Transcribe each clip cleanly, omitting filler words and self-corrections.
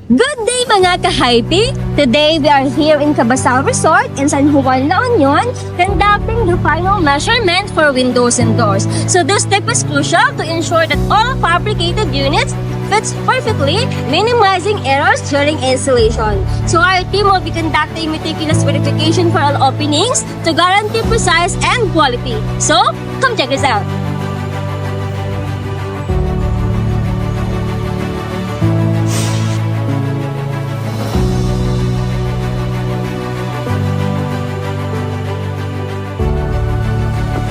Good day mga ka-hype! Today we are here in Cabasal Resort in San Juan, La Union conducting the final measurement for windows and doors. So this step is crucial to ensure that all fabricated units fits perfectly, minimizing errors during installation. So our team will be conducting meticulous verification for all openings to guarantee precise and quality. So come check this out!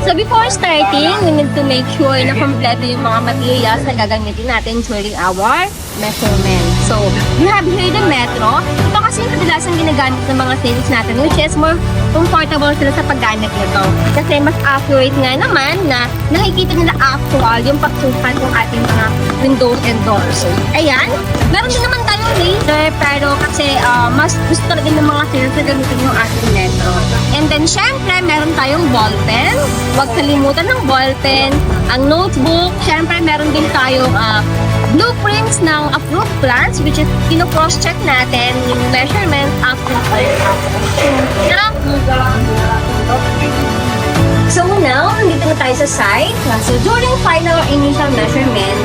So before starting, we need to make sure na kompleto yung mga materials na gagamitin natin during our measurement. So, we have here the metro. Ito kasi yung kadalasan ginagamit ng mga sales natin, which is more comfortable sila sa paggamit nito. Kasi mas accurate nga naman na nakikita nila actual yung pagsukat ng ating mga windows and doors. So, ayan. Meron din naman tayong laser, pero kasi mas gusto talaga ng mga sales na gamitin yung ating metro. And then, syempre, meron tayong ballpen. Huwag kalimutan ng ballpen, ang notebook, syempre meron din tayong blueprints ng approved plans, which is kino-cross-check natin yung measurement after So now, nandito na tayo sa site. So during final or initial measurement,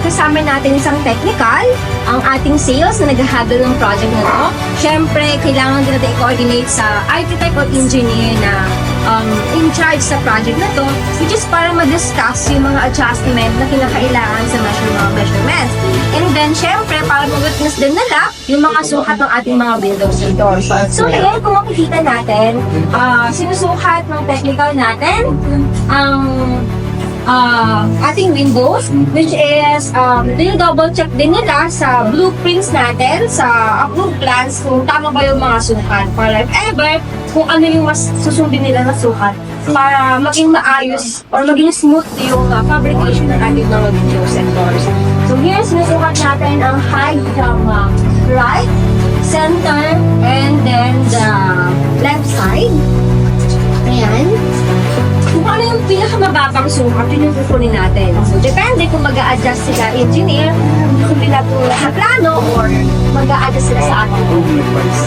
kasama natin isang technical, ang ating sales na nag-handle ng project na to. Siyempre, kailangan din natin i-coordinate sa architect or engineer na in charge sa project na to, which is para ma-discuss yung mga adjustment na kinakailangan sa mga measurements. And then, syempre, para mag-witness din nila yung mga sukat ng ating mga windows and doors. So, ngayon, kung makikita natin, sinusukat ng technical natin ang ating windows, which is double check din nila sa blueprints natin, sa approved plans, kung tama ba yung mga sukat. Para if ever, kung ano yung mas susundin nila na sukat para maging maayos or maging smooth yung fabrication ng ating mga windows and doors. So here, sinusukat natin ang height from right, center, and then the left side. Ayan. Kung ano yung pinakamababang sukat, yun yung kukunin natin. So, depende kung mag-a-adjust sila engineer, kung nila po sa plano, or mag-a-adjust sila sa ating blueprints.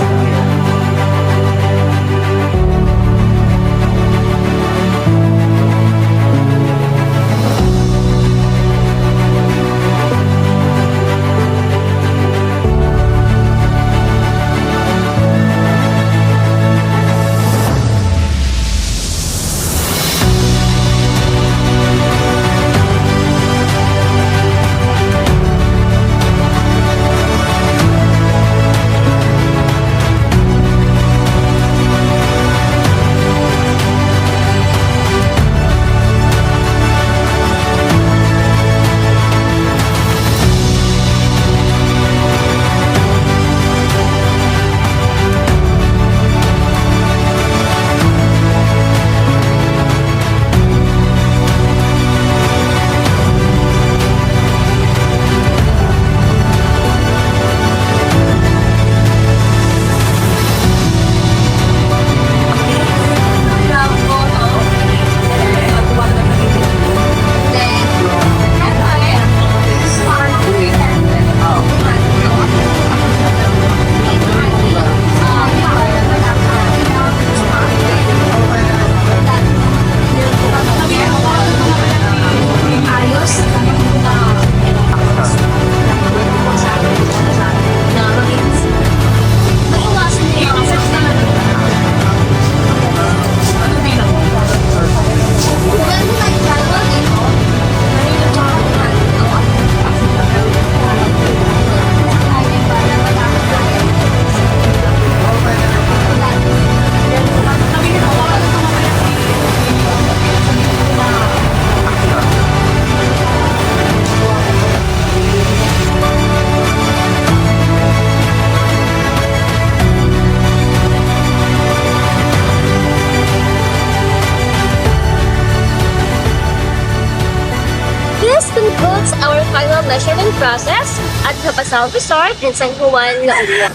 Concludes our final measurement process at Cabasal Resort in San Juan, La Union.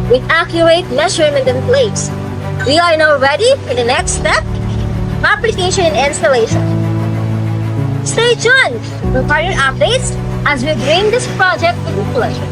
With accurate measurement in place, we are now ready for the next step, fabrication and installation. Stay tuned for further updates as we bring this project to conclusion.